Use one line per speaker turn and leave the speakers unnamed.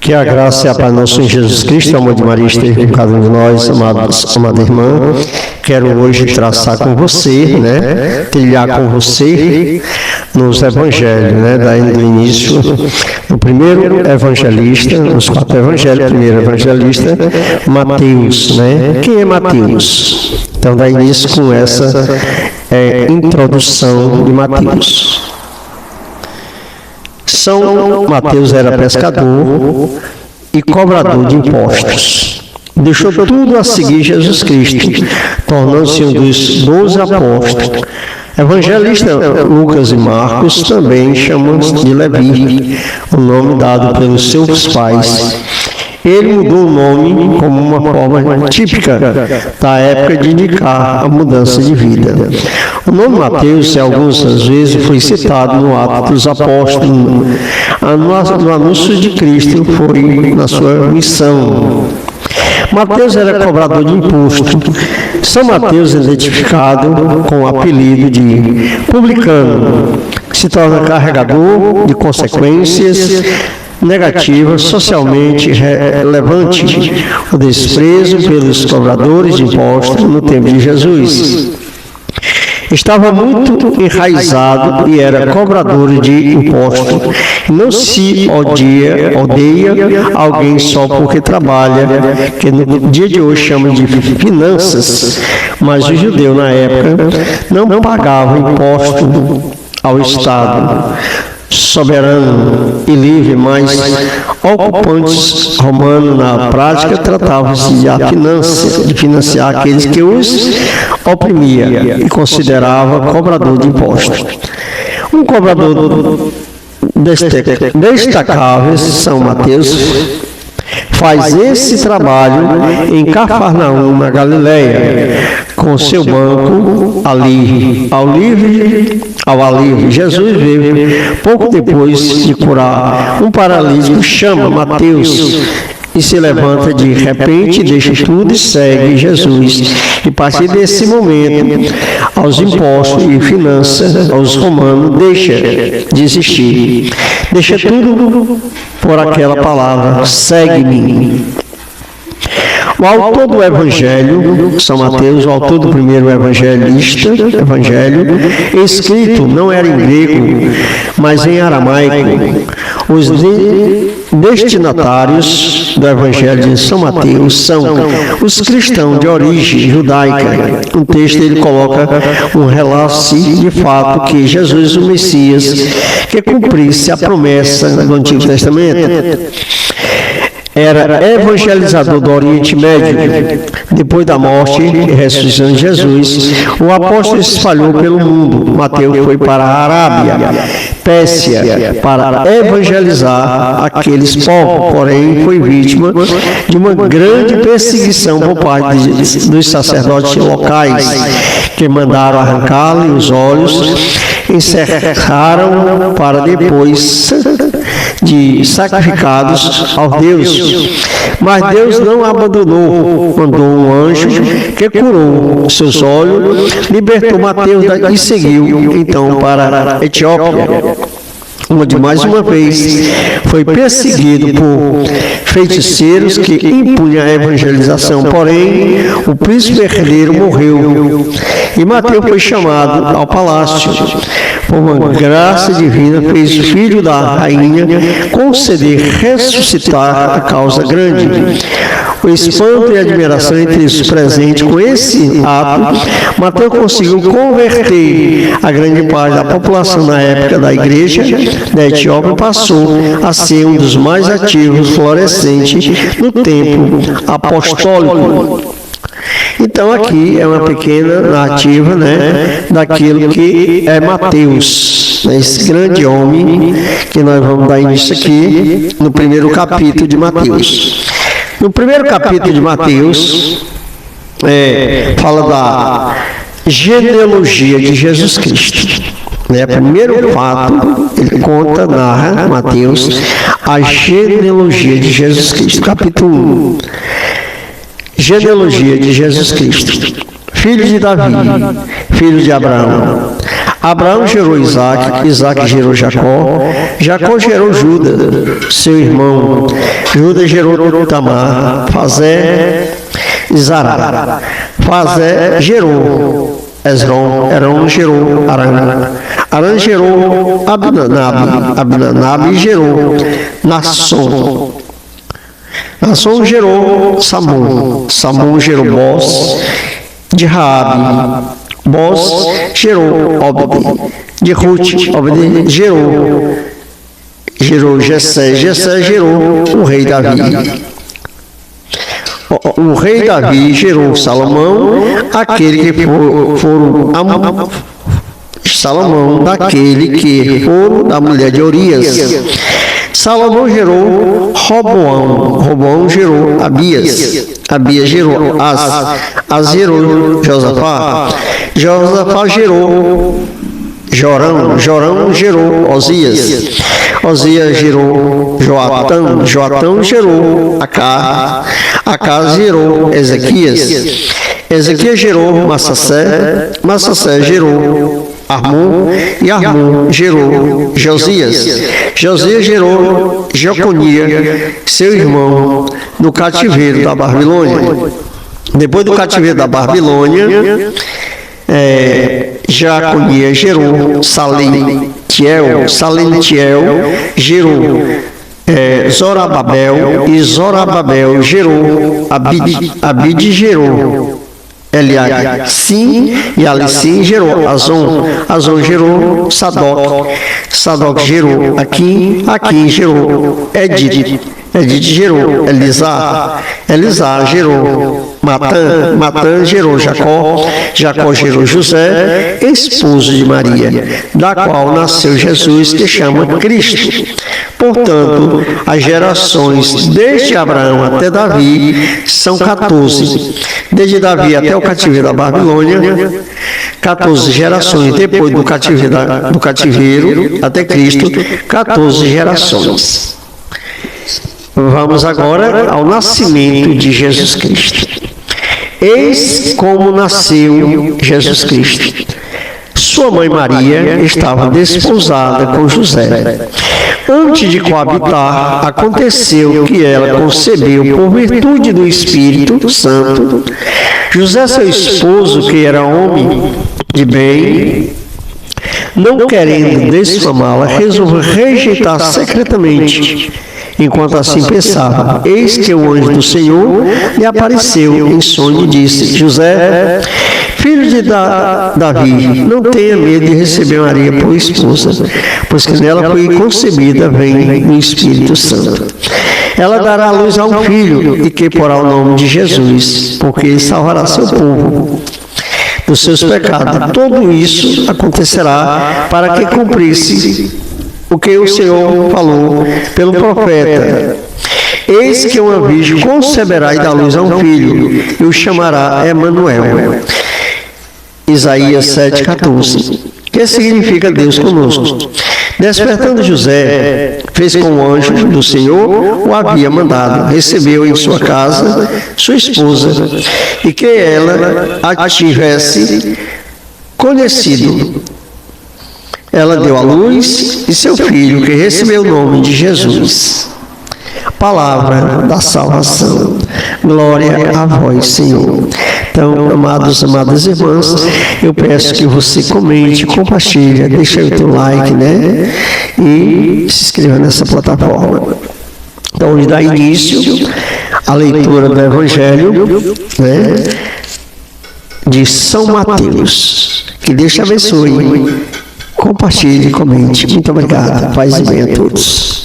Que a graça e a paz do nosso Senhor Jesus Cristo, o amor de Maria esteja com cada um de nós, amada irmã. Quero hoje traçar com você, trilhar com você nos evangelhos, do início, no primeiro evangelista, nos 4 evangelhos, primeiro evangelista, Mateus, Quem é Mateus? Então, dá início com essa introdução de Mateus. São Mateus era pescador e cobrador de impostos. Deixou tudo a seguir Jesus Cristo, tornando-se um dos 12 apóstolos. Evangelista Lucas e Marcos também chamam de Levi, o nome dado pelos seus pais. Ele mudou o nome como uma forma típica da época de indicar a mudança de vida. O nome Mateus, algumas vezes, foi citado no Atos dos Apóstolos, no anúncio de Cristo, foi na sua missão. Mateus era cobrador de imposto. São Mateus, identificado com o apelido de publicano, se torna carregador de consequências negativa, socialmente relevante, o desprezo pelos cobradores de impostos no tempo de Jesus. Estava muito enraizado e era cobrador de impostos. Não se odeia alguém só porque trabalha, que no dia de hoje chama de finanças, mas o judeu na época não pagava imposto ao Estado soberano e livre, mas ocupantes romanos na prática tratavam-se de financiar aqueles que os oprimia e considerava cobrador de impostos. Um cobrador destacável, São Mateus, faz esse trabalho em Cafarnaum, na Galileia, com seu banco ao alívio. Jesus veio pouco depois de curar um paralítico, chama Mateus e se levanta de repente, deixa tudo e segue Jesus. E a partir desse momento, aos impostos e finanças, aos romanos, deixa de existir. Deixa tudo por aquela palavra, segue-me. O autor do Evangelho, São Mateus, o autor do primeiro evangelho, escrito não era em grego, mas em aramaico. Os destinatários do Evangelho de São Mateus são os cristãos de origem judaica. No texto ele coloca um relato de fato que Jesus, o Messias, que cumprisse a promessa do Antigo Testamento. Era evangelizador do Oriente Médio. Depois da morte e ressurreição de Jesus, o apóstolo se espalhou pelo mundo. Mateus foi para a Arábia, Pérsia, para evangelizar aqueles povos, porém foi vítima de uma grande perseguição por parte dos sacerdotes locais, que mandaram arrancar-lhe os olhos, encerraram para depois de sacrificados ao Deus. Mas Deus não abandonou, mandou um anjo que curou seus olhos, libertou Mateus e seguiu então para a Etiópia, onde mais uma vez foi perseguido por feiticeiros que impunham a evangelização. Porém, o príncipe herdeiro morreu e Mateus foi chamado ao palácio. Por uma graça divina, fez o filho da rainha conceder ressuscitar a causa grande. O espanto e a admiração entre os presentes com esse ato, Mateus conseguiu converter a grande parte da população na época da igreja da Etiópia, passou a ser um dos mais ativos, florescentes no tempo apostólico. Então aqui é uma pequena narrativa daquilo que é Mateus, esse grande homem que nós vamos dar início aqui no primeiro capítulo de Mateus. No primeiro capítulo de Mateus, fala da genealogia de Jesus Cristo. Primeiro fato, ele narra, Mateus, a genealogia de Jesus Cristo. Capítulo 1. Genealogia de Jesus Cristo. Filho de Davi, filho de Abraão. Abraão gerou Isaac, Isaac gerou Jacó, Jacó gerou Judas, seu irmão. Judas gerou Tamar, Fazé e Zará. Fazé gerou Esrom, Esrom gerou Aram. Aram gerou Abinadab, Abinadab gerou Nasson. Nasson gerou Samom, Samom gerou Boz de Raabe. Boz gerou Obed de Ruth, Obed gerou Jessé, Jessé gerou o rei Davi. O rei Davi gerou Salomão, aquele que foram Salomão, daquele que foram da mulher de Urias. Salomão gerou Roboão, Roboão gerou Abias, Abias gerou As gerou Josafá, Josafá gerou Jorão, Jorão gerou Osias, Osias gerou Joatão, Joatão gerou Acá, Acá gerou Ezequias, Ezequias gerou Manassés, Manassés gerou Armon, e Armon gerou Josias. Josias gerou Jeconia, seu irmão, no cativeiro da Babilônia. Depois do cativeiro da Babilônia, Jeconia gerou Salentiel, Salentiel gerou Zorobabel, e Zorobabel gerou Abide gerou Eliasim, e Alicim gerou Azon, Azon gerou Sadoc, Sadoc gerou Aquim, Aquim gerou Edit, Edit gerou Elisá, Elisá gerou Matã, Matã gerou Jacó, Jacó gerou José, esposo de Maria, da qual nasceu Jesus, que chama Cristo. Portanto, as gerações desde Abraão até Davi são 14. Desde Davi até o cativeiro da Babilônia, 14 gerações. Depois do cativeiro até Cristo, 14 gerações. Vamos agora ao nascimento de Jesus Cristo. Eis como nasceu Jesus Cristo. Sua mãe Maria estava desposada com José. Antes de coabitar, aconteceu que ela concebeu por virtude do Espírito Santo. José, seu esposo, que era homem de bem, não querendo desfamá-la, resolveu rejeitar secretamente. Enquanto assim pensava, eis que o anjo do Senhor lhe apareceu em sonho e disse: José, filho de Davi, não tenha medo de receber Maria por esposa, pois que nela foi concebida, vem o Espírito Santo. Ela dará à luz a um filho, e que porá o nome de Jesus, porque ele salvará seu povo dos seus pecados. Tudo isso acontecerá para que cumprisse o que o Senhor falou pelo profeta: eis que uma virgem conceberá e dará luz a um filho, e o chamará Emanuel. Isaías 7,14. Que significa Deus conosco. Despertando José, fez com o anjo do Senhor o havia mandado, recebeu em sua casa sua esposa, e que ela a tivesse conhecido. Ela deu à luz e seu filho, que recebeu o nome de Jesus. Palavra da salvação. Glória a vós, Senhor. Então, amadas irmãs, eu peço que você comente, compartilhe, deixe aí o teu like, né? E se inscreva nessa plataforma. Então, hoje dá início à leitura do Evangelho, né, de São Mateus. Que Deus te abençoe. Compartilhe, comente. Muito obrigado. Paz e bem a todos.